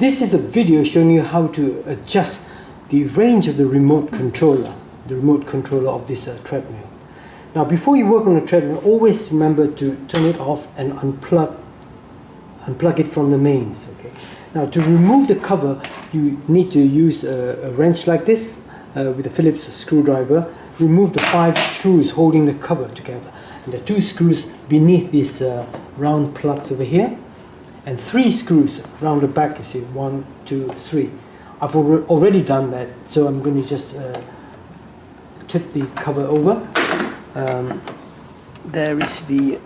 This is a video showing you how to adjust the range of the remote controller of this treadmill. Now before you work on a treadmill, always remember to turn it off and unplug it from the mains. Okay. Now to remove the cover, you need to use a wrench like this with a Phillips screwdriver. Remove the 5 screws holding the cover together, and the 2 screws beneath these round plugs over here, and 3 screws around the back. You see, 1, 2, 3. I've already done that, so I'm going to just tip the cover over. There is the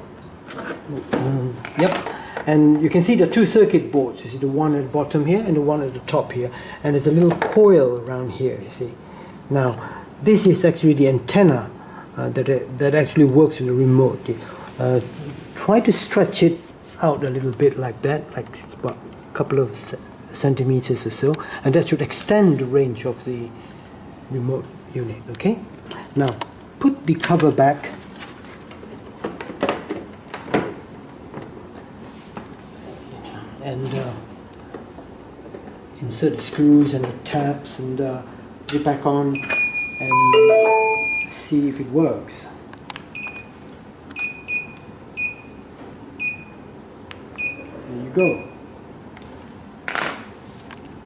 and you can see the 2 circuit boards. You see the one at the bottom here and the one at the top here, and there's a little coil around here. You see, now this is actually the antenna that actually works with the remote. Try to stretch it out a little bit like that, like about a couple of centimeters or so, and that should extend the range of the remote unit. Okay, now put the cover back and insert the screws and the tabs and put it back on and see if it works. There you go.